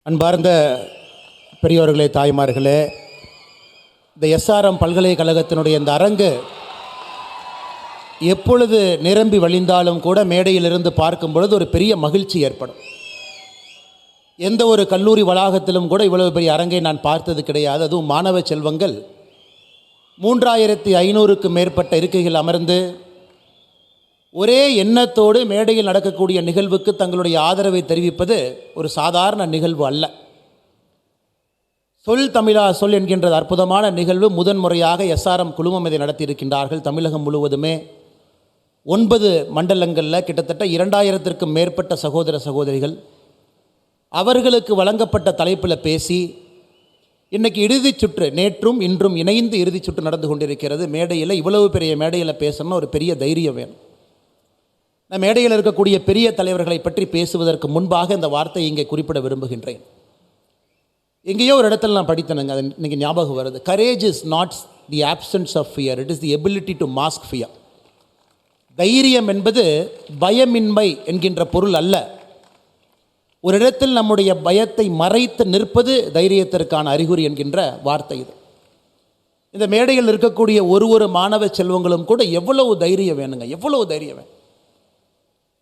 அன்பார்ந்த பெரியோர்களே, தாய்மார்களே, இந்த எஸ்ஆர்எம் பல்கலைக்கழகத்தினுடைய இந்த அரங்கு எப்பொழுது நிரம்பி வழிந்தாலும் கூட மேடையிலிருந்து பார்க்கும் பொழுது ஒரு பெரிய மகிழ்ச்சி ஏற்படும். எந்த ஒரு கல்லூரி வளாகத்திலும் கூட இவ்வளவு பெரிய அரங்கை நான் பார்த்தது கிடையாது. அதுவும் மாணவ செல்வங்கள் 3500க்கும் மேற்பட்ட இருக்கைகள் அமர்ந்து ஒரே எண்ணத்தோடு மேடையில் நடக்கக்கூடிய நிகழ்வுக்கு தங்களுடைய ஆதரவை தெரிவிப்பது ஒரு சாதாரண நிகழ்வு அல்ல. சொல் தமிழா சொல் என்கின்ற அற்புதமான நிகழ்வு முதன்முறையாக எஸ்ஆர்எம் குழுமம் இதை நடத்தியிருக்கின்றார்கள். தமிழகம் முழுவதுமே 9 மண்டலங்களில் கிட்டத்தட்ட 2000க்கும் மேற்பட்ட சகோதர சகோதரிகள் அவர்களுக்கு வழங்கப்பட்ட தலைப்பில் பேசி இன்றைக்கி இறுதிச் சுற்று, நேற்றும் இன்றும் இணைந்து இறுதிச் சுற்று நடந்து கொண்டிருக்கிறது. மேடையில் இவ்வளவு பெரிய மேடையில் பேசணும்னா ஒரு பெரிய தைரியம் வேணும். நான் மேடையில் இருக்கக்கூடிய பெரிய தலைவர்களை பற்றி பேசுவதற்கு முன்பாக இந்த வார்த்தையை இங்கே குறிப்பிட விரும்புகின்றேன். எங்கேயோ ஒரு இடத்துல நான் படித்தேனுங்க, அது இன்றைக்கி ஞாபகம் வருது. Courage is not the absence of fear, it is the ability to mask fear. தைரியம் என்பது பயமின்மை என்கின்ற பொருள் அல்ல. ஒரு இடத்தில் நம்முடைய பயத்தை மறைத்து நிற்பது தைரியத்திற்கான அறிகுறி என்கின்ற வார்த்தை இது. இந்த மேடையில் இருக்கக்கூடிய ஒரு மாணவ செல்வங்களும் கூட எவ்வளவு தைரியம் வேணுங்க, எவ்வளவு தைரியம் வேணும்.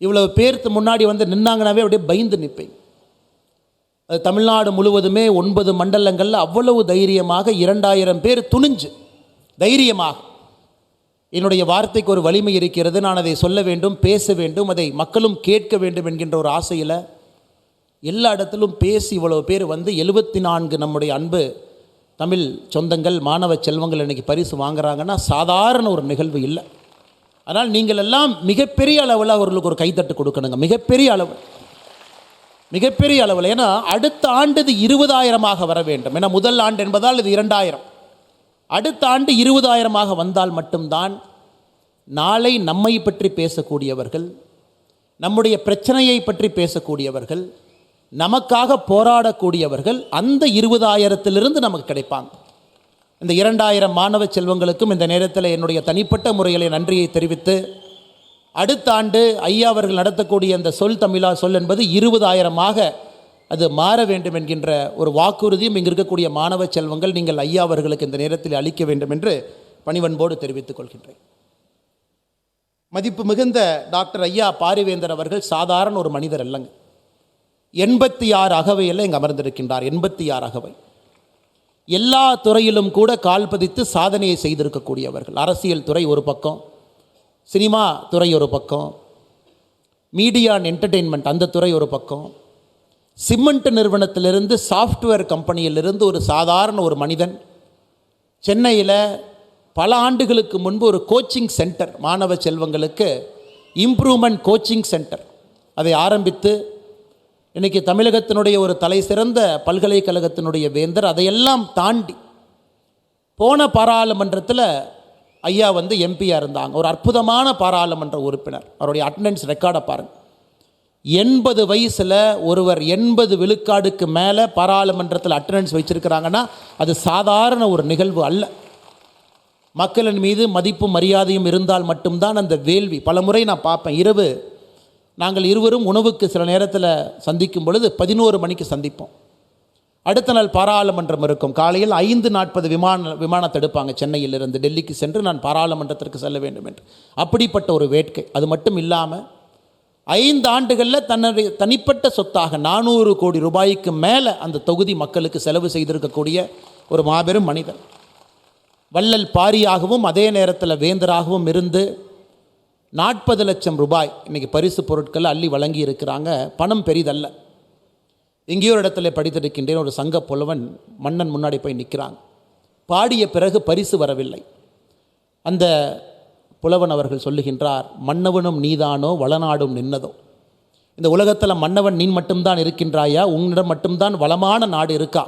இவ்வளவு பேருக்கு முன்னாடி வந்து நின்னாங்கனாவே அப்படியே பயந்து நிற்பேன். அது தமிழ்நாடு முழுவதுமே 9 மண்டலங்களில் அவ்வளவு தைரியமாக 2000 பேர் துணிஞ்சு தைரியமாக, என்னுடைய வார்த்தைக்கு ஒரு வலிமை இருக்கிறது, நான் அதை சொல்ல வேண்டும், பேச வேண்டும், அதை மக்களும் கேட்க வேண்டும் என்கின்ற ஒரு ஆசையில் எல்லா இடத்திலும் பேசி இவ்வளவு பேர் வந்து 74 நம்முடைய அன்பு தமிழ் சொந்தங்கள், மாணவ செல்வங்கள் இன்றைக்கி பரிசு வாங்குறாங்கன்னா சாதாரண ஒரு நிகழ்வு இல்லை. அதனால் நீங்கள் எல்லாம் மிகப்பெரிய அளவில் அவர்களுக்கு ஒரு கைத்தட்டு கொடுக்கணுங்க, மிகப்பெரிய அளவில். ஏன்னா அடுத்த ஆண்டு இது 20,000 வர வேண்டும். ஏன்னா முதல் ஆண்டு என்பதால் இது 2000, அடுத்த ஆண்டு 20,000 வந்தால் மட்டும்தான் நாளை நம்மை பற்றி பேசக்கூடியவர்கள், நம்முடைய பிரச்சனையை பற்றி பேசக்கூடியவர்கள், நமக்காக போராடக்கூடியவர்கள் அந்த 20,000 நமக்கு கிடைப்பாங்க. இந்த 2000 மாணவ செல்வங்களுக்கும் இந்த நேரத்தில் என்னுடைய தனிப்பட்ட முறையில் நன்றியை தெரிவித்து, அடுத்த ஆண்டு ஐயா அவர்கள் நடத்தக்கூடிய அந்த சொல் தமிழா சொல் என்பது 20,000 அது மாற வேண்டும் என்கின்ற ஒரு வாக்குறுதியும் இங்கு இருக்கக்கூடிய மாணவ செல்வங்கள் நீங்கள் ஐயா அவர்களுக்கு இந்த நேரத்தில் அளிக்க வேண்டும் என்று பணிவன்போடு தெரிவித்துக் கொள்கின்றேன். மதிப்பு மிகுந்த டாக்டர் ஐயா பாரிவேந்தர் அவர்கள் சாதாரண ஒரு மனிதர் அல்லங்க. 86 அகவையில் இங்கு அமர்ந்திருக்கின்றார். 86 அகவை, எல்லா துறையிலும் கூட கால் பதித்து சாதனையை செய்திருக்கக்கூடியவர்கள். அரசியல் துறை ஒரு பக்கம், சினிமா துறை ஒரு பக்கம், மீடியா அண்ட் என்டர்டெயின்மெண்ட் அந்த துறை ஒரு பக்கம், சிமெண்ட் நிறுவனத்திலிருந்து சாஃப்ட்வேர் கம்பெனியிலிருந்து ஒரு சாதாரண ஒரு மனிதன் சென்னையில் பல ஆண்டுகளுக்கு முன்பு ஒரு கோச்சிங் சென்டர், மாணவ செல்வங்களுக்கு இம்ப்ரூவ்மெண்ட் கோச்சிங் சென்டர் அதை ஆரம்பித்து இன்றைக்கி தமிழகத்தினுடைய ஒரு தலை சிறந்த பல்கலைக்கழகத்தினுடைய வேந்தர். அதையெல்லாம் தாண்டி போன பாராளுமன்றத்தில் ஐயா வந்து எம்பியாக இருந்தாங்க. ஒரு அற்புதமான பாராளுமன்ற உறுப்பினர். அவருடைய அட்டெண்டன்ஸ் ரெக்கார்டை பாருங்கள். 80 வயசில் ஒருவர் 80 விழுக்காடுக்கு மேலே பாராளுமன்றத்தில் அட்டெண்டன்ஸ் வச்சுருக்கிறாங்கன்னா அது சாதாரண ஒரு நிகழ்வு அல்ல. மக்களின் மீது மதிப்பும் மரியாதையும் இருந்தால் மட்டும்தான் அந்த வேள்வி. பல முறை நான் பார்ப்பேன், இரவு நாங்கள் இருவரும் உணவுக்கு சில நேரத்தில் சந்திக்கும் பொழுது 11 மணிக்கு சந்திப்போம். அடுத்த நாள் பாராளுமன்றம் இருக்கும். காலையில் 5:40 விமானத்தை எடுப்பாங்க சென்னையிலிருந்து டெல்லிக்கு சென்று நான் பாராளுமன்றத்திற்கு செல்ல வேண்டும் என்று. அப்படிப்பட்ட ஒரு வேட்கை. அது மட்டும் இல்லாமல் 5 ஆண்டுகளில் தன்னுடைய தனிப்பட்ட சொத்தாக 400 கோடி ரூபாய்க்கு மேலே அந்த தொகுதி மக்களுக்கு செலவு செய்திருக்கக்கூடிய ஒரு மாபெரும் மனிதர். வள்ளல் பாரியாகவும் அதே நேரத்தில் வேந்தராகவும் இருந்து 40 லட்சம் ரூபாய் இன்றைக்கி பரிசு பொருட்கள் அள்ளி வழங்கி இருக்கிறாங்க. பணம் பெரிதல்ல. எங்கேயோ ஒரு இடத்துல படித்திருக்கின்றேன், ஒரு சங்க புலவன் மன்னன் முன்னாடி போய் நிற்கிறாங்க. பாடிய பிறகு பரிசு வரவில்லை. அந்த புலவன் அவர்கள் சொல்லுகின்றார், மன்னவனும் நீதானோ வளநாடும் நின்னதோ. இந்த உலகத்தில் மன்னவன் நீ மட்டும்தான் இருக்கின்றாயா, உன்னிடம் மட்டும்தான் வளமான நாடு இருக்கா?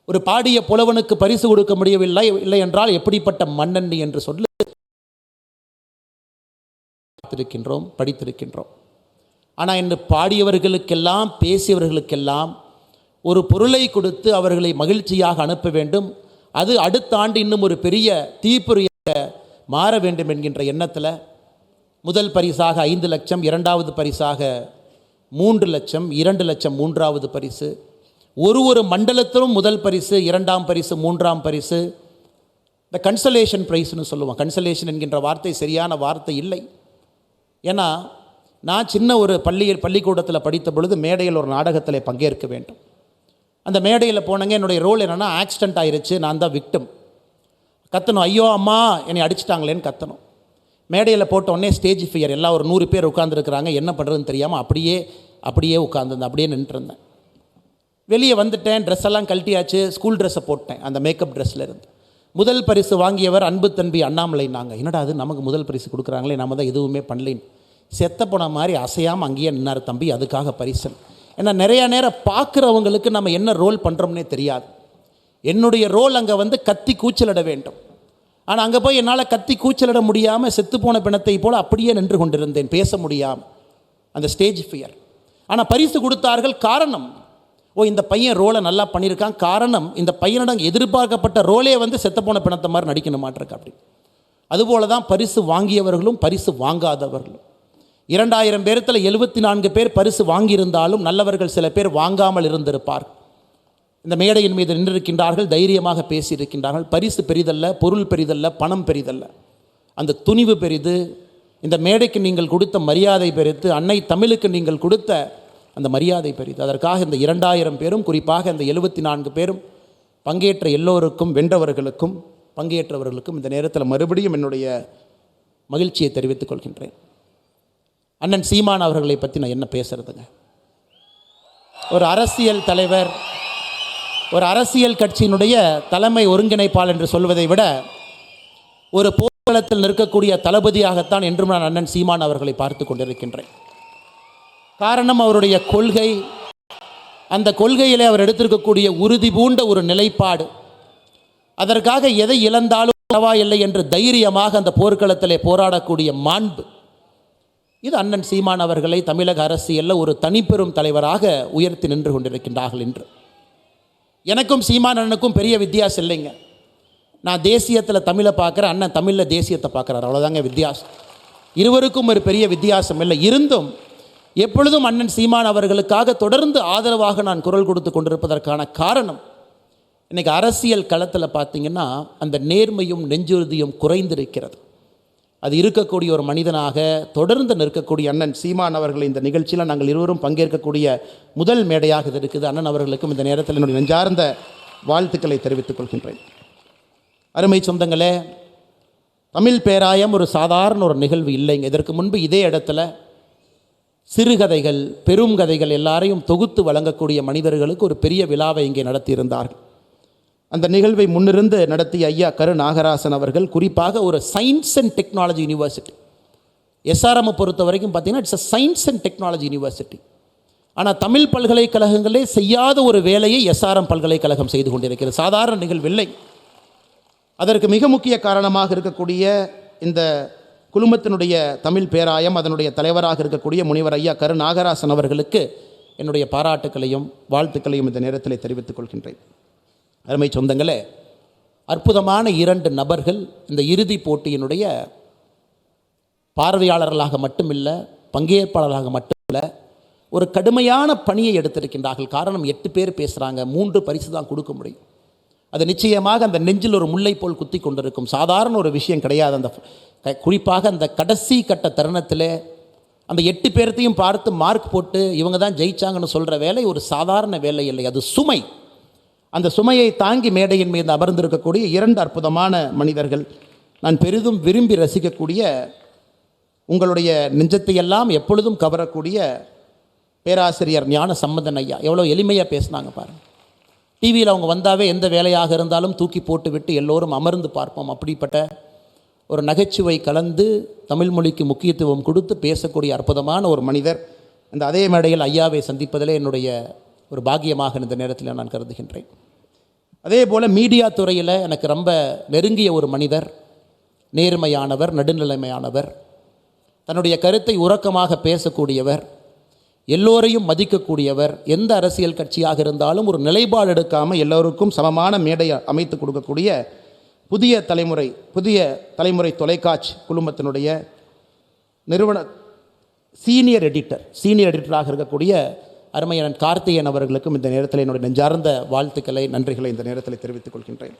ஒரு பாடிய புலவனுக்கு பரிசு கொடுக்க முடியவில்லை, இல்லை என்றால் எப்படிப்பட்ட மன்னன் நீ என்று சொல்லி படித்திருக்கின்றோம். ஆனால் இன்று பாடியவர்களுக்கெல்லாம் பேசியவர்களுக்கெல்லாம் ஒரு பொருளை கொடுத்து அவர்களை மகிழ்ச்சியாக அனுப்ப வேண்டும். அது அடுத்த ஆண்டு இன்னும் ஒரு பெரிய தீப்பொறியாக மாற வேண்டும் என்கின்ற எண்ணத்தில் முதல் பரிசாக 5 லட்சம், இரண்டாவது பரிசாக 3 லட்சம், 2 லட்சம் மூன்றாவது பரிசு, ஒரு மண்டலத்திலும் முதல் பரிசு, இரண்டாம் பரிசு, மூன்றாம் பரிசு, இந்த கன்சலேஷன் ப்ரைஸ்னு சொல்லுவோம். கன்சலேஷன் என்கின்ற வார்த்தை சரியான வார்த்தை இல்லை. ஏன்னா நான் சின்ன ஒரு பள்ளிக்கூடத்தில் படித்த பொழுது மேடையில் ஒரு நாடகத்தில் பங்கேற்க வேண்டும். அந்த மேடையில் போனங்க. என்னுடைய ரோல் என்னென்னா, ஆக்சிடெண்ட் ஆயிடுச்சு, நான் தான் விக்டிம். கத்தணும், ஐயோ அம்மா என்னை அடிச்சிட்டாங்களேன்னு கத்தணும். மேடையில் போட்ட உடனே ஸ்டேஜ் ஃபியர், எல்லாம் ஒரு 100 பேர் உட்காந்துருக்குறாங்க, என்ன பண்ணுறதுன்னு தெரியாமல் அப்படியே உட்காந்துருந்தேன், அப்படியே நின்றுருந்தேன். வெளியே வந்துட்டேன், ட்ரெஸ் எல்லாம் கழட்டியாச்சு, ஸ்கூல் ட்ரெஸ்ஸை போட்டேன், அந்த மேக்கப் ட்ரெஸ்ஸில் இருந்து. முதல் பரிசு வாங்கியவர் அன்பு தம்பி அண்ணாமலைனாங்க. என்னடா அது நமக்கு முதல் பரிசு கொடுக்குறாங்களே, நம்ம தான் எதுவுமே பண்ணலின்னு செத்த போன மாதிரி அசையாமல் அங்கேயே நின்னார் தம்பி, அதுக்காக பரிசு. ஏன்னா நிறையா நேரம் பார்க்குறவங்களுக்கு நம்ம என்ன ரோல் பண்ணுறோம்னே தெரியாது. என்னுடைய ரோல் அங்கே கத்தி கூச்சலிட வேண்டும். ஆனால் அங்கே போய் என்னால் கத்தி கூச்சலிட முடியாமல் செத்துப்போன பிணத்தை போல் அப்படியே நின்று கொண்டிருந்தேன், பேச முடியாமல். அந்த ஸ்டேஜ் ஃபியர். ஆனால் பரிசு கொடுத்தார்கள். காரணம், இந்த பையன் ரோலை நல்லா பண்ணியிருக்கான். காரணம், இந்த பையனிடம் எதிர்பார்க்கப்பட்ட ரோலே செத்துப்போன பிணத்தை மாதிரி நடிக்கணும் மாட்டிருக்கு. அப்படி அதுபோல தான் பரிசு வாங்கியவர்களும் பரிசு வாங்காதவர்களும். 2000 பேரத்தில் 74 பேர் பரிசு வாங்கியிருந்தாலும் நல்லவர்கள் சில பேர் வாங்காமல் இருந்திருப்பார். இந்த மேடையின் மீது நின்றிருக்கின்றார்கள், தைரியமாக பேசியிருக்கின்றார்கள். பரிசு பெரிதல்ல, பொருள் பெரிதல்ல, பணம் பெரிதல்ல, அந்த துணிவு பெரிது. இந்த மேடைக்கு நீங்கள் கொடுத்த மரியாதை பெரிது, அன்னை தமிழுக்கு நீங்கள் கொடுத்த அந்த மரியாதை பெரிது. அதற்காக இந்த 2000 பேரும், குறிப்பாக இந்த 74 பேரும் பங்கேற்ற எல்லோருக்கும், வென்றவர்களுக்கும் பங்கேற்றவர்களுக்கும் இந்த நேரத்தில் மறுபடியும் என்னுடைய மகிழ்ச்சியை தெரிவித்துக் கொள்கின்றேன். அண்ணன் சீமான் அவர்களை பற்றி நான் என்ன பேசுறதுங்க? ஒரு அரசியல் தலைவர், ஒரு அரசியல் கட்சியினுடைய தலைமை ஒருங்கிணைப்பாளர் என்று சொல்வதை விட ஒரு போர்க்களத்தில் நிற்கக்கூடிய தளபதியாகத்தான் என்றும் நான் அண்ணன் சீமான் அவர்களை பார்த்து கொண்டிருக்கின்றேன். காரணம், அவருடைய கொள்கை, அந்த கொள்கையிலே அவர் எடுத்திருக்கக்கூடிய உறுதி பூண்ட ஒரு நிலைப்பாடு, அதற்காக எதை இழந்தாலும் பரவாயில்லை என்று தைரியமாக அந்த போர்க்களத்திலே போராடக்கூடிய மாண்பு, இது அண்ணன் சீமான் அவர்களை தமிழக அரசியலில் ஒரு தனிப்பெரும் தலைவராக உயர்த்தி நின்று கொண்டிருக்கின்றார்கள். என்று எனக்கும் சீமான் அண்ணனுக்கும் பெரிய வித்தியாசம் இல்லைங்க. நான் தேசியத்தில் தமிழை பார்க்குறேன், அண்ணன் தமிழில் தேசியத்தை பார்க்குறாரு, அவ்வளோதாங்க வித்தியாசம். இருவருக்கும் ஒரு பெரிய வித்தியாசம் இல்லை. இருந்தும் எப்பொழுதும் அண்ணன் சீமான் அவர்களுக்காக தொடர்ந்து ஆதரவாக நான் குரல் கொடுத்து கொண்டிருப்பதற்கான காரணம், இன்றைக்கி அரசியல் களத்தில் பார்த்திங்கன்னா அந்த நேர்மையும் நெஞ்சுறுதியும் குறைந்திருக்கிறது. அது இருக்கக்கூடிய ஒரு மனிதனாக தொடர்ந்து நிற்கக்கூடிய அண்ணன் சீமான் அவர்கள் இந்த நிகழ்ச்சியில் நாங்கள் இருவரும் பங்கேற்கக்கூடிய முதல் மேடையாக இது இருக்குது. அண்ணன் அவர்களுக்கும் இந்த நேரத்தில் என்னுடைய நெஞ்சார்ந்த வாழ்த்துக்களை தெரிவித்துக் கொள்கின்றேன். அருமை சொந்தங்களே, தமிழ் பேராயம் ஒரு சாதாரண ஒரு நிகழ்வு இல்லைங்க. இதற்கு முன்பு இதே இடத்துல சிறுகதைகள், பெரும் கதைகள் எல்லாரையும் தொகுத்து வழங்கக்கூடிய மனிதர்களுக்கு ஒரு பெரிய விழாவை இங்கே நடத்தியிருந்தார்கள். அந்த நிகழ்வை முன்னிருந்து நடத்திய ஐயா கரு நாகராசன் அவர்கள் குறிப்பாக ஒரு science and technology university, SRM பொறுத்த வரைக்கும் பார்த்திங்கன்னா it's a science and technology university. ஆனால் தமிழ் பல்கலைக்கழகங்களே செய்யாத ஒரு வேலையை எஸ்ஆர்எம் பல்கலைக்கழகம் செய்து கொண்டிருக்கிறது. சாதாரண நிகழ்வில்லை. அதற்கு மிக முக்கிய காரணமாக இருக்கக்கூடிய இந்த குழுமத்தினுடைய தமிழ் பேராயம், அதனுடைய தலைவராக இருக்கக்கூடிய முனிவர் ஐயா கரு நாகராசன் அவர்களுக்கு என்னுடைய பாராட்டுக்களையும் வாழ்த்துக்களையும் இந்த நேரத்தில் தெரிவித்துக் கொள்கின்றேன். அருமை சொந்தங்களே, அற்புதமான 2 நபர்கள் இந்த இறுதிப் போட்டியினுடைய பார்வையாளர்களாக மட்டுமில்லை, பங்கேற்பாளர்களாக மட்டுமில்லை, ஒரு கடுமையான பணியை எடுத்திருக்கின்றார்கள். காரணம், 8 பேர் பேசுகிறாங்க, 3 பரிசு தான் கொடுக்க முடியும். அது நிச்சயமாக அந்த நெஞ்சில் ஒரு முல்லை போல் குத்தி கொண்டிருக்கும். சாதாரண ஒரு விஷயம் கிடையாது. அந்த குறிப்பாக அந்த கடைசி கட்ட தருணத்தில் அந்த 8 பேர்த்தையும் பார்த்து மார்க் போட்டு இவங்க தான் ஜெயிச்சாங்கன்னு சொல்கிற வேலை ஒரு சாதாரண வேலை இல்லை, அது சுமை. அந்த சுமையை தாங்கி மேடையின் மீது அமர்ந்திருக்கக்கூடிய 2 அற்புதமான மனிதர்கள், நான் பெரிதும் விரும்பி ரசிக்கக்கூடிய, உங்களுடைய நெஞ்சத்தையெல்லாம் எப்பொழுதும் கவரக்கூடிய பேராசிரியர் ஞான சம்பந்தன் ஐயா. எவ்வளோ எளிமையாக பேசினாங்க பாருங்கள். டிவியில் அவங்க வந்தாவே எந்த வேலையாக இருந்தாலும் தூக்கி போட்டு விட்டு எல்லோரும் அமர்ந்து பார்ப்போம். அப்படிப்பட்ட ஒரு நகைச்சுவை கலந்து தமிழ் மொழிக்கு முக்கியத்துவம் கொடுத்து பேசக்கூடிய அற்புதமான ஒரு மனிதர். அந்த அதே மேடையில் ஐயாவை சந்திப்பதிலே என்னுடைய ஒரு பாக்கியமாக இந்த நேரத்தில் நான் கருதுகின்றேன். அதே போல் மீடியா துறையில் எனக்கு ரொம்ப நெருங்கிய ஒரு மனிதர், நேர்மையானவர், நடுநிலைமையானவர், தன்னுடைய கருத்தை உறக்கமாக பேசக்கூடியவர், எல்லோரையும் மதிக்கக்கூடியவர், எந்த அரசியல் கட்சியாக இருந்தாலும் ஒரு நிலைப்பாடு எடுக்காமல் எல்லோருக்கும் சமமான மேடையை அமைத்து கொடுக்கக்கூடிய புதிய தலைமுறை தொலைக்காட்சி குழுமத்தினுடைய நிறுவன சீனியர் எடிட்டராக இருக்கக்கூடிய அருமையன் கார்த்திகேயன் அவர்களுக்கும் இந்த நேரத்தில் என்னுடைய நெஞ்சார்ந்த வாழ்த்துக்களை, நன்றிகளை இந்த நேரத்தில் தெரிவித்துக் கொள்கின்றேன்.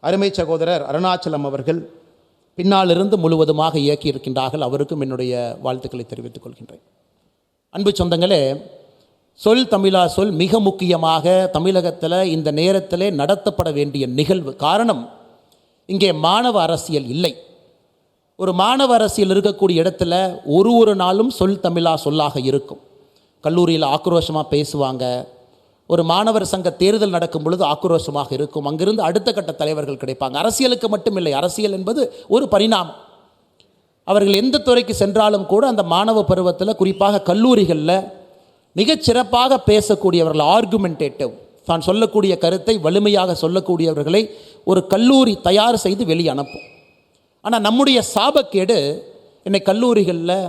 அருமை சகோதரர் அருணாச்சலம் அவர்கள் பின்னாலிருந்து முழுவதுமாக இயக்கி இருக்கின்றார்கள். அவருக்கும் என்னுடைய வாழ்த்துக்களை தெரிவித்துக் கொள்கின்றேன். அன்பு சொந்தங்களே, சொல் தமிழா சொல் மிக முக்கியமாக தமிழகத்தில் இந்த நேரத்தில் நடத்தப்பட வேண்டிய நிகழ்வு. காரணம், இங்கே மாணவ அரசியல் இல்லை. ஒரு மாணவ அரசியல் இருக்கக்கூடிய இடத்துல ஒரு நாளும் சொல் தமிழா சொல்லாக இருக்கும். கல்லூரியில் ஆக்ரோஷமாக பேசுவாங்க. ஒரு மாணவர் சங்க தேர்தல் நடக்கும் பொழுது ஆக்ரோஷமாக இருக்கும். அங்கிருந்து அடுத்த கட்ட தலைவர்கள் கிடைப்பாங்க. அரசியலுக்கு மட்டுமில்லை, அரசியல் என்பது ஒரு பரிணாமம். அவர்கள் எந்த துறைக்கு சென்றாலும் கூட அந்த மாணவ பருவத்தில், குறிப்பாக கல்லூரிகளில் மிகச் சிறப்பாக பேசக்கூடியவர்கள், ஆர்குமெண்டேட்டிவ், தான் சொல்லக்கூடிய கருத்தை வலிமையாக சொல்லக்கூடியவர்களை ஒரு கல்லூரி தயார் செய்து வெளியே அனுப்பும். ஆனால் நம்முடைய சாபக்கேடு, என்னை கல்லூரிகளில்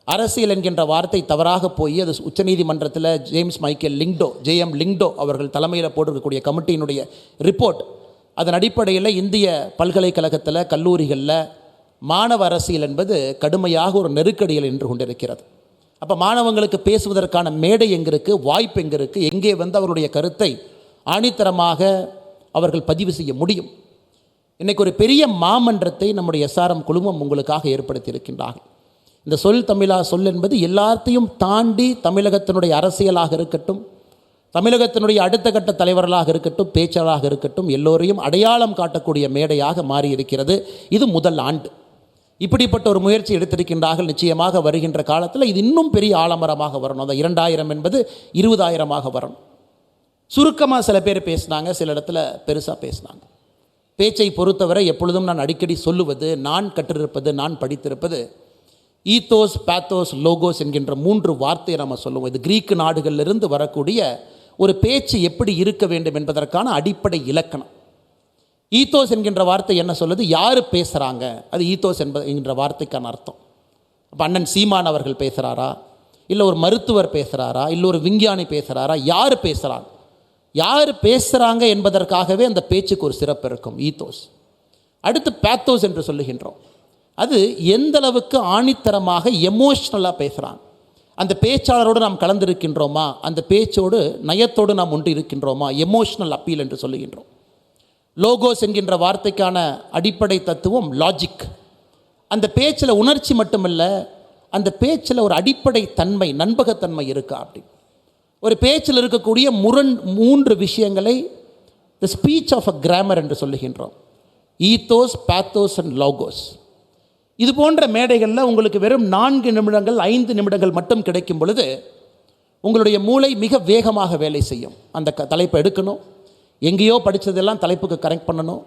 அரசியல் என்கின்ற வார்த்தை தவறாக போய் அது உச்சநீதிமன்றத்தில் ஜேம்ஸ் மைக்கேல் லிங்டோ அவர்கள் தலைமையில் போட்டிருக்கக்கூடிய கமிட்டியினுடைய ரிப்போர்ட், அதன் அடிப்படையில் இந்திய பல்கலைக்கழகத்தில் கல்லூரிகளில் மாணவ அரசியல் என்பது கடுமையாக ஒரு நெருக்கடியில் நின்று கொண்டிருக்கிறது. அப்போ மாணவங்களுக்கு பேசுவதற்கான மேடை எங்கே இருக்குது, வாய்ப்பு எங்கே இருக்குது, எங்கே வந்து அவருடைய கருத்தை ஆணித்தரமாக அவர்கள் பதிவு செய்ய முடியும்? இன்றைக்கு ஒரு பெரிய மாமன்றத்தை நம்முடைய SRM குழுமம் உங்களுக்காக ஏற்படுத்தி இருக்கின்றார்கள். இந்த சொல் தமிழா சொல் என்பது எல்லாத்தையும் தாண்டி தமிழகத்தினுடைய அரசியலாக இருக்கட்டும், தமிழகத்தினுடைய அடுத்த கட்ட தலைவர்களாக இருக்கட்டும், பேச்சாளராக இருக்கட்டும், எல்லோரையும் அடையாளம் காட்டக்கூடிய மேடையாக மாறி இருக்கிறது. இது முதல் ஆண்டு. இப்படிப்பட்ட ஒரு முயற்சி எடுத்திருக்கின்றார்கள். நிச்சயமாக வருகின்ற காலத்தில் இது இன்னும் பெரிய ஆலமரமாக வரணும். அந்த 2000 என்பது 20,000 வரணும். சுருக்கமாக சில பேர் பேசினாங்க, சில இடத்துல பெருசாக பேசினாங்க. பேச்சை பொறுத்தவரை எப்பொழுதும் நான் அடிக்கடி சொல்லுவது, நான் கற்றிருப்பது, நான் படித்திருப்பது, ஈத்தோஸ், பேத்தோஸ், லோகோஸ் என்கின்ற 3 வார்த்தையை நம்ம சொல்லுவோம். இது கிரீக்கு நாடுகளிலிருந்து வரக்கூடிய ஒரு பேச்சு எப்படி இருக்க வேண்டும் என்பதற்கான அடிப்படை இலக்கணம். ஈத்தோஸ் என்கின்ற வார்த்தை என்ன சொல்லுது? யார் பேசுகிறாங்க, அது ஈத்தோஸ் என்கின்ற வார்த்தைக்கான அர்த்தம். அப்போ அண்ணன் சீமான் அவர்கள் பேசுகிறாரா, இல்லை ஒரு மருத்துவர் பேசுகிறாரா, இல்லை ஒரு விஞ்ஞானி பேசுகிறாரா, யார் பேசுகிறாங்க, யார் பேசுகிறாங்க என்பதற்காகவே அந்த பேச்சுக்கு ஒரு சிறப்பு இருக்கும். ஈத்தோஸ். அடுத்து பேத்தோஸ் என்று சொல்லுகின்றோம். அது எந்த அளவுக்கு ஆணித்தரமாக எமோஷ்னலாக பேசுகிறாங்க, அந்த பேச்சாளரோடு நாம் கலந்திருக்கின்றோமா, அந்த பேச்சோடு நயத்தோடு நாம் ஒன்று இருக்கின்றோமா, எமோஷ்னல் அப்பீல் என்று சொல்லுகின்றோம். லோகோஸ் என்கின்ற வார்த்தைக்கான அடிப்படை தத்துவம் லாஜிக். அந்த பேச்சில் உணர்ச்சி மட்டுமல்ல, அந்த பேச்சில் ஒரு அடிப்படை தன்மை, நண்பகத்தன்மை இருக்கா அப்படி. ஒரு பேச்சில் இருக்கக்கூடிய 3 விஷயங்களை the speech of a grammar என்று சொல்லுகின்றோம். Ethos, pathos and logos. இது போன்ற மேடைகளில் உங்களுக்கு வெறும் 4 நிமிடங்கள் 5 நிமிடங்கள் மட்டும் கிடைக்கும் பொழுது உங்களுடைய மூளை மிக வேகமாக வேலை செய்யும். அந்த தலைப்பை எடுக்கணும், எங்கேயோ படித்ததெல்லாம் தலைப்புக்கு கரெக்ட் பண்ணணும்,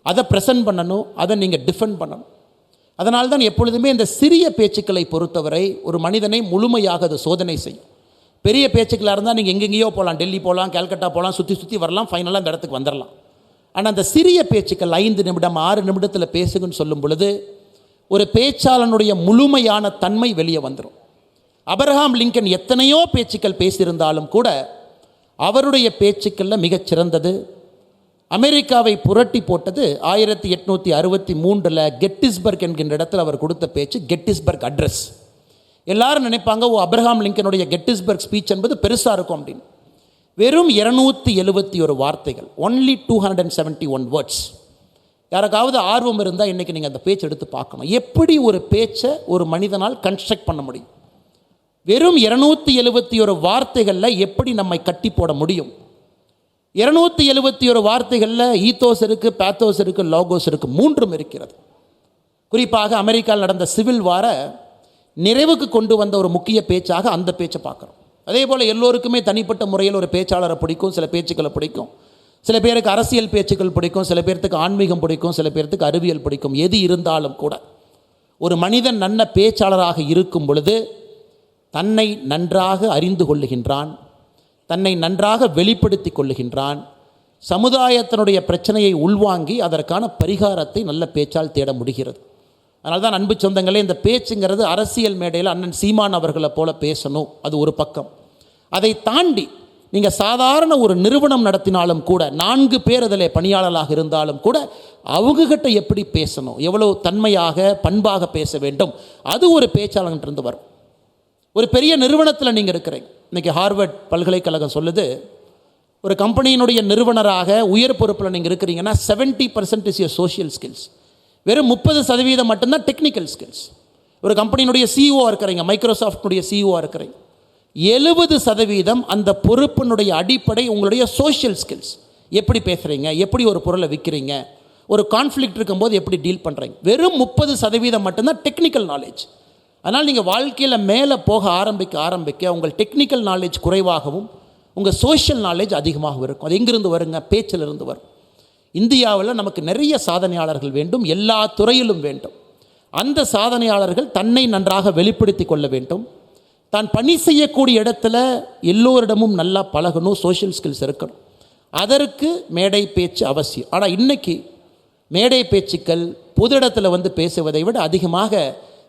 அதை ப்ரெசன்ட் பண்ணணும், அதை நீங்கள் டிஃபெண்ட் பண்ணணும். அதனால்தான் எப்பொழுதுமே இந்த சிறிய பேச்சுக்களை பொறுத்தவரை ஒரு மனிதனை முழுமையாக அது சோதனை செய்யும். பெரிய பேச்சுக்களாக இருந்தால் நீங்கள் எங்கெங்கேயோ போகலாம், டெல்லி போகலாம், கல்கட்டா போகலாம், சுற்றி வரலாம், ஃபைனலாக அந்த இடத்துக்கு வந்துடலாம். ஆனால் அந்த சிறிய பேச்சுக்கள் 5 நிமிடம் 6 நிமிடத்தில் பேசுங்கன்னு சொல்லும் பொழுது ஒரு பேச்சாளனுடைய முழுமையான தன்மை வெளியே வந்துடும். அப்ரஹாம் லிங்கன் எத்தனையோ பேச்சுக்கள் பேசியிருந்தாலும் கூட அவருடைய பேச்சுக்களில் மிகச்சிறந்தது, அமெரிக்காவை புரட்டி போட்டது 1863 கெட்டிஸ்பர்க் என்கின்ற இடத்தில் அவர் கொடுத்த பேச்சு, கெட்டிஸ்பர்க் அட்ரஸ். எல்லாரும் நினைப்பாங்க, அப்ரஹாம் லிங்கனுடைய கெட்டிஸ்பர்க் ஸ்பீச் என்பது பெருசாக இருக்கும் அப்படின்னு. வெறும் 271 வார்த்தைகள், ஒன்லி 271 வேர்ட்ஸ். யாருக்காவது ஆர்வம் இருந்தால் இன்றைக்கி நீங்கள் அந்த பேச்சு எடுத்து பார்க்கணும். எப்படி ஒரு பேச்சை ஒரு மனிதனால் கன்ஸ்ட்ரக்ட் பண்ண முடியும், வெறும் 271 வார்த்தைகளில் எப்படி நம்மை கட்டி போட முடியும். 271 வார்த்தைகளில் ஈத்தோஸ் இருக்குது, பேத்தோஸ் இருக்குது, லோகோஸ் இருக்குது, 3ம் இருக்கிறது. குறிப்பாக அமெரிக்காவில் நடந்த சிவில் வார நிறைவுக்கு கொண்டு வந்த ஒரு முக்கிய பேச்சாக அந்த பேச்சை பார்க்குறோம். அதே போல் எல்லோருக்குமே தனிப்பட்ட முறையில் ஒரு பேச்சாளரை பிடிக்கும், சில பேச்சுக்களை பிடிக்கும். சில பேருக்கு அரசியல் பேச்சுக்கள் பிடிக்கும், சில பேர்த்துக்கு ஆன்மீகம் பிடிக்கும், சில பேர்த்துக்கு அறிவியல் பிடிக்கும். எது இருந்தாலும் கூட ஒரு மனிதன் நல்ல பேச்சாளராக இருக்கும் பொழுது தன்னை நன்றாக அறிந்து கொள்ளுகின்றான், தன்னை நன்றாக வெளிப்படுத்தி கொள்ளுகின்றான், சமுதாயத்தினுடைய பிரச்சனையை உள்வாங்கி அதற்கான பரிகாரத்தை நல்ல பேச்சால் தேட முடிகிறது. அதனால தான் அன்பு சொந்தங்களே, இந்த பேச்சுங்கிறது அரசியல் மேடையில் அண்ணன் சீமான் அவர்களை போல பேசணும், அது ஒரு பக்கம். அதை தாண்டி நீங்கள் சாதாரண ஒரு நிறுவனம் நடத்தினாலும் கூட 4 பேர் அதில் பணியாளர்களாக இருந்தாலும் கூட அவங்ககிட்ட எப்படி பேசணும், எவ்வளோ தன்மையாக பண்பாக பேச வேண்டும், அது ஒரு பேச்சாளர்கிட்ட இருந்து வரும். ஒரு பெரிய நிறுவனத்தில் நீங்கள் இருக்கிறீங்க, இன்றைக்கி ஹார்வர்ட் பல்கலைக்கழகம் சொல்லுது, ஒரு கம்பெனியினுடைய நிறுவனராக உயர் பொறுப்பில் நீங்கள் இருக்கிறீங்கன்னா 70% இஸ் யுவர் சோஷியல் ஸ்கில்ஸ், வெறும் 30% மட்டும்தான் டெக்னிக்கல் ஸ்கில்ஸ். ஒரு கம்பெனியினுடைய சிஇஓ இருக்கிறீங்க, மைக்ரோசாஃப்டுடைய சிஇஓ இருக்கிறீங்க, 70% அந்த பொறுப்பினுடைய அடிப்படை உங்களுடைய சோஷியல் ஸ்கில்ஸ். எப்படி பேசுகிறீங்க, எப்படி ஒரு பொருளை விற்கிறீங்க, ஒரு கான்ஃப்ளிக்ட் இருக்கும்போது எப்படி டீல் பண்ணுறீங்க. வெறும் 30% மட்டும்தான் டெக்னிக்கல் நாலேஜ். அதனால் நீங்கள் வாழ்க்கையில் மேலே போக ஆரம்பிக்க உங்கள் டெக்னிக்கல் நாலேஜ் குறைவாகவும் உங்கள் சோஷியல் நாலேஜ் அதிகமாக இருக்கும். அது எங்கிருந்து வருங்க? பேச்சிலிருந்து வரும். இந்தியாவில் நமக்கு நிறைய சாதனையாளர்கள் வேண்டும், எல்லா துறையிலும் வேண்டும். அந்த சாதனையாளர்கள் தன்னை நன்றாக வெளிப்படுத்தி கொள்ள வேண்டும். தான் பணி செய்யக்கூடிய இடத்துல எல்லோரிடமும் நல்லா பழகணும், சோஷியல் ஸ்கில்ஸ் இருக்கணும். அதற்கு மேடை பேச்சு அவசியம். ஆனால் இன்றைக்கி மேடை பேச்சுக்கள் பொது இடத்துல வந்து பேசுவதை விட அதிகமாக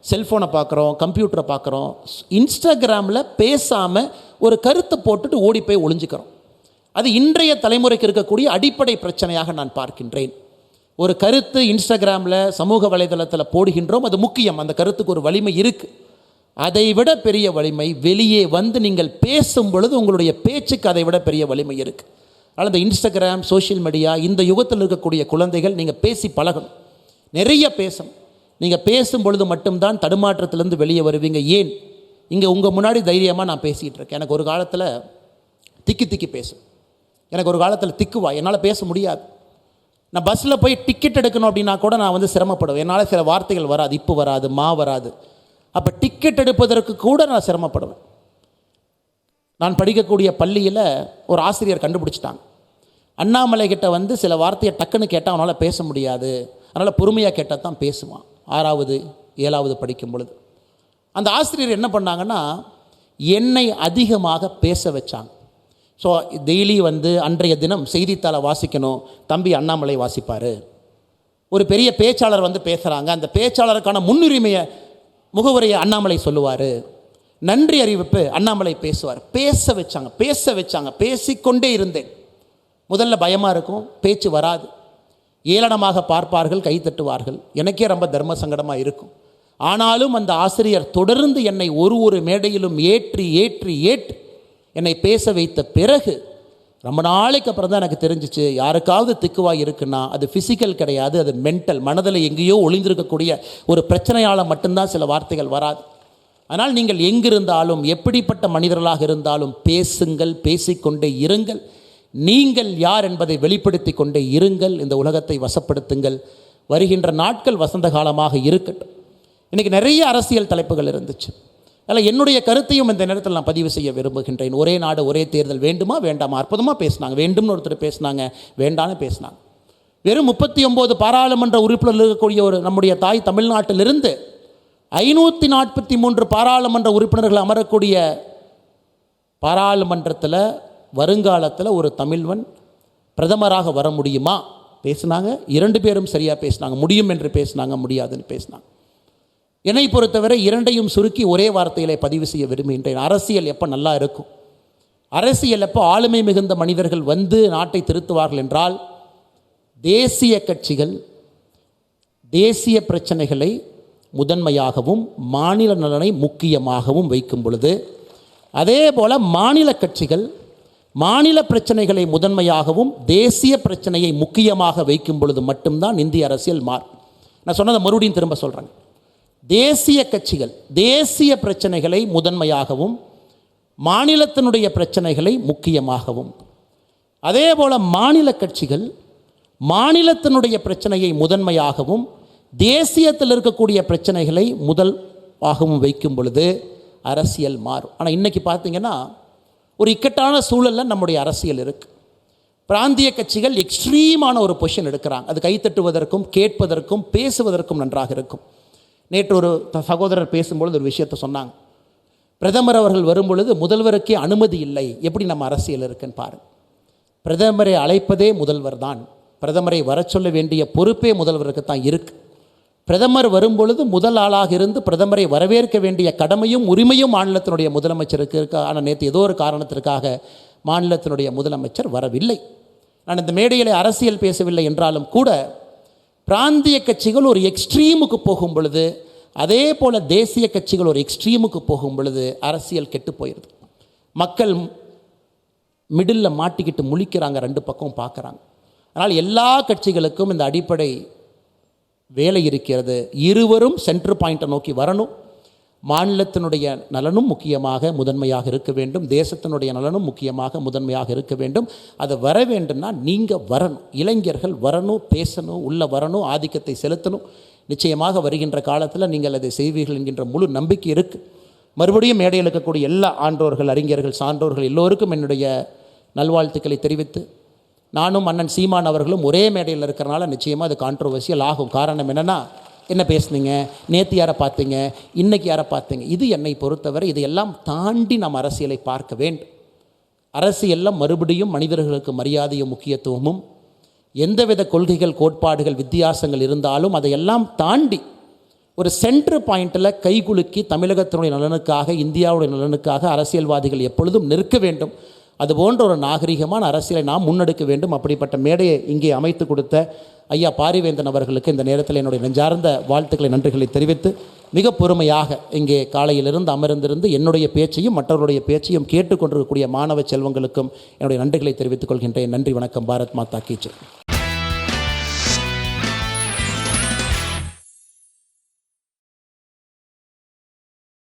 செல்ஃபோனை பார்க்குறோம், கம்ப்யூட்டரை பார்க்குறோம், இன்ஸ்டாகிராமில் பேசாமல் ஒரு கருத்தை போட்டுட்டு ஓடி போய் ஒளிஞ்சிக்கிறோம். அது இன்றைய தலைமுறைக்கு இருக்கக்கூடிய அடிப்படை பிரச்சனையாக நான் பார்க்கின்றேன். ஒரு கருத்து இன்ஸ்டாகிராமில் சமூக வலைதளத்தில் போடுகின்றோம், அது முக்கியம், அந்த கருத்துக்கு ஒரு வலிமை இருக்குது. அதை விட பெரிய வலிமை வெளியே வந்து நீங்கள் பேசும் பொழுது உங்களுடைய பேச்சுக்கு அதை விட பெரிய வலிமை இருக்குது. அதனால் இந்த இன்ஸ்டாகிராம், சோஷியல் மீடியா, இந்த யுகத்தில் இருக்கக்கூடிய குழந்தைகள் நீங்கள் பேசி பழகணும், நிறைய பேசணும். நீங்கள் பேசும் பொழுது மட்டும்தான் தடுமாற்றத்திலேருந்து வெளியே வருவீங்க. ஏன் இங்கே உங்கள் முன்னாடி தைரியமாக நான் பேசிகிட்டு இருக்கேன். எனக்கு ஒரு காலத்தில் திக்கி பேசும், எனக்கு ஒரு காலத்தில் திக்குவா, என்னால் பேச முடியாது. நான் பஸ்ஸில் போய் டிக்கெட் எடுக்கணும் அப்படின்னா கூட நான் வந்து சிரமப்படுவேன். என்னால் சில வார்த்தைகள் வராது, இப்போ வராது, வராது. அப்போ டிக்கெட் எடுப்பதற்கு கூட நான் சிரமப்படுவேன். நான் படிக்கக்கூடிய பள்ளியில் ஒரு ஆசிரியர் கண்டுபிடிச்சிட்டாங்க, அண்ணாமலை கிட்ட வந்து சில வார்த்தையை டக்குன்னு கேட்டால் அவனால் பேச முடியாது, அதனால் பொறுமையாக கேட்டால் தான் பேசுவான். 6வது 7வது படிக்கும் பொழுது அந்த ஆசிரியர் என்ன பண்ணாங்கன்னா, என்னை அதிகமாக பேச வச்சாங்க. ஸோ டெய்லி வந்து அன்றைய தினம் செய்தித்தாளை வாசிக்கணும், தம்பி அண்ணாமலை வாசிப்பார். ஒரு பெரிய பேச்சாளர் வந்து பேசுகிறாங்க, அந்த பேச்சாளருக்கான முன்னுரிமையை முகவரியை அண்ணாமலை சொல்லுவார், நன்றி அறிவிப்பு அண்ணாமலை பேசுவார். பேச வச்சாங்க. பேசிக்கொண்டே இருந்தேன். முதல்ல பயமாக இருக்கும், பேச்சு வராது, ஏளனமாக பார்ப்பார்கள், கை தட்டுவார்கள், எனக்கே ரொம்ப தர்ம சங்கடமாக இருக்கும். ஆனாலும் அந்த ஆசிரியர் தொடர்ந்து என்னை ஒரு மேடையிலும் ஏற்றி என்னை பேச வைத்த பிறகு ரொம்ப நாளைக்கு அப்புறம் தான் எனக்கு தெரிஞ்சிச்சு, யாருக்காவது திக்குவாய் இருக்குன்னா அது ஃபிசிக்கல் கிடையாது, அது மென்டல், மனதில் எங்கேயோ ஒளிந்திருக்கக்கூடிய ஒரு பிரச்சனையால் மட்டும்தான் சில வார்த்தைகள் வராது. ஆனால் நீங்கள் எங்கிருந்தாலும் எப்படிப்பட்ட மனிதர்களாக இருந்தாலும் பேசுங்கள், பேசிக்கொண்டே இருங்கள். நீங்கள் யார் என்பதை வெளிப்படுத்தி கொண்டே இருங்கள். இந்த உலகத்தை வசப்படுத்துங்கள். வருகின்ற நாட்கள் வசந்த காலமாக இருக்கட்டும். இன்றைக்கி நிறைய அரசியல் தலைப்புகள் இருந்துச்சு. அதில் என்னுடைய கருத்தையும் இந்த நேரத்தில் நான் பதிவு செய்ய விரும்புகின்றேன். ஒரே நாடு ஒரே தேர்தல் வேண்டுமா வேண்டாமா? அற்புதமாக பேசினாங்க. வேண்டும்னு ஒருத்தர் பேசினாங்க, வேண்டான்னு பேசினாங்க. வெறும் 39 பாராளுமன்ற உறுப்பினர்கள் இருக்கக்கூடிய ஒரு நம்முடைய தாய் தமிழ்நாட்டிலிருந்து 543 பாராளுமன்ற உறுப்பினர்கள் அமரக்கூடிய பாராளுமன்றத்தில் வருங்காலத்தில் ஒரு தமிழ்வன் பிரதமராக வர முடியுமா பேசினாங்க. 2 பேரும் சரியாக பேசினாங்க. முடியும் என்று பேசினாங்க, முடியாதுன்னு பேசினாங்க. என்னை பொறுத்தவரை இரண்டையும் சுருக்கி ஒரே வார்த்தையிலே பதிவு செய்ய விரும்புகின்றேன். அரசியல் எப்போ நல்லா இருக்கும், அரசியல் எப்போ ஆளுமை மிகுந்த மனிதர்கள் வந்து நாட்டை திருத்துவார்கள் என்றால், தேசிய கட்சிகள் தேசிய பிரச்சனைகளை முதன்மையாகவும் மாநில நலனை முக்கியமாகவும் வைக்கும் பொழுது, அதே போல் மாநில கட்சிகள் மாநில பிரச்சனைகளை முதன்மையாகவும் தேசிய பிரச்சனையை முக்கியமாக வைக்கும் பொழுது மட்டும்தான் இந்திய அரசியல் மாறும். நான் சொன்னதை மறுபடியும் திரும்ப சொல்கிறேன். தேசிய கட்சிகள் தேசிய பிரச்சனைகளை முதன்மையாகவும் மாநிலத்தினுடைய பிரச்சனைகளை முக்கியமாகவும், அதே போல் மாநில கட்சிகள் மாநிலத்தினுடைய பிரச்சனையை முதன்மையாகவும் தேசியத்தில் இருக்கக்கூடிய பிரச்சனைகளை முதலாகவும் வைக்கும் பொழுது அரசியல் மாறும். ஆனால் இன்றைக்கி பார்த்திங்கன்னா ஒரு இக்கட்டான சூழலில் நம்முடைய அரசியல் இருக்குது. பிராந்திய கட்சிகள் எக்ஸ்ட்ரீமான ஒரு பொசிஷன் எடுக்கிறாங்க. அது கைத்தட்டுவதற்கும் கேட்பதற்கும் பேசுவதற்கும் நன்றாக இருக்கும். நேற்று ஒரு சகோதரர் பேசும்பொழுது ஒரு விஷயத்தை சொன்னாங்க. பிரதமர் அவர்கள் வரும்பொழுது முதல்வருக்கே அனுமதி இல்லை. எப்படி நம்ம அரசியல் இருக்குன்னு பாருங்கள். பிரதமரை அழைப்பதே முதல்வர் தான். பிரதமரை வர சொல்ல வேண்டிய பொறுப்பே முதல்வருக்கு தான் இருக்குது. பிரதமர் வரும்பொழுது முதல் ஆளாக இருந்து பிரதமரை வரவேற்க வேண்டிய கடமையும் உரிமையும் மாநிலத்தினுடைய முதலமைச்சருக்கு இருக்கு. ஆனால் நேற்று ஏதோ ஒரு காரணத்திற்காக மாநிலத்தினுடைய முதலமைச்சர் வரவில்லை. நான் இந்த மேடையில் அரசியல் பேசவில்லை என்றாலும் கூட, பிராந்திய கட்சிகள் ஒரு எக்ஸ்ட்ரீமுக்கு போகும் பொழுது, அதே போல் தேசிய கட்சிகள் ஒரு எக்ஸ்ட்ரீமுக்கு போகும் பொழுது அரசியல் கெட்டு போயிடுது. மக்கள் மிடில் மாட்டிக்கிட்டு முழிக்கிறாங்க, ரெண்டு பக்கம் பார்க்குறாங்க. அதனால் எல்லா கட்சிகளுக்கும் இந்த அடிப்படை வேலை இருக்கிறது. இருவரும் சென்டர் பாயிண்ட்டை நோக்கி வரணும். மாநிலத்தினுடைய நலனும் முக்கியமாக முதன்மையாக இருக்க வேண்டும், தேசத்தினுடைய நலனும் முக்கியமாக முதன்மையாக இருக்க வேண்டும். அது வர வேண்டும்னா நீங்கள் வரணும், இளைஞர்கள் வரணும், பேசணும், உள்ளே வரணும், ஆதிக்கத்தை செலுத்தணும். நிச்சயமாக வருகின்ற காலத்தில் நீங்கள் அதை செய்வீர்கள் என்கின்ற முழு நம்பிக்கை இருக்குது. மறுபடியும் மேடையில் இருக்கக்கூடிய எல்லா ஆன்றோர்கள், அறிஞர்கள், சான்றோர்கள் எல்லோருக்கும் என்னுடைய நல்வாழ்த்துக்களை தெரிவித்து, நானும் அண்ணன் சீமான் அவர்களும் ஒரே மேடையில் இருக்கிறனால நிச்சயமாக அது கான்ட்ரோவர்சியல் ஆகும். காரணம் என்னென்னா, என்ன பேசுனீங்க, நேற்று யாரை பார்த்தீங்க, இன்றைக்கி யாரை பார்த்தீங்க, இது என்னை பொறுத்தவரை இதையெல்லாம் தாண்டி நாம் அரசியலை பார்க்க வேண்டும். அரசியலில் மறுபடியும் மனிதர்களுக்கு மரியாதையும் முக்கியத்துவமும், எந்தவித கொள்கைகள், கோட்பாடுகள், வித்தியாசங்கள் இருந்தாலும் அதையெல்லாம் தாண்டி ஒரு சென்டர் பாயிண்டில் கைகுலுக்கி தமிழகத்தினுடைய நலனுக்காக, இந்தியாவுடைய நலனுக்காக அரசியல்வாதிகள் எப்பொழுதும் நிற்க வேண்டும். அதுபோன்ற ஒரு நாகரிகமான அரசியலை நாம் முன்னெடுக்க வேண்டும். அப்படிப்பட்ட மேடையை இங்கே அமைத்து கொடுத்த ஐயா பாரிவேந்தன் அவர்களுக்கு இந்த நேரத்தில் என்னுடைய நெஞ்சார்ந்த வாழ்த்துக்களை, நன்றிகளை தெரிவித்து, மிக பொறுமையாக இங்கே காலையிலிருந்து அமர்ந்திருந்து என்னுடைய பேச்சையும் மற்றவருடைய பேச்சையும் கேட்டுக்கொண்டிருக்கக்கூடிய மாணவ செல்வங்களுக்கும் என்னுடைய நன்றிகளை தெரிவித்துக் கொள்கின்றேன். நன்றி, வணக்கம். பாரத் மாதா கி ஜெய்.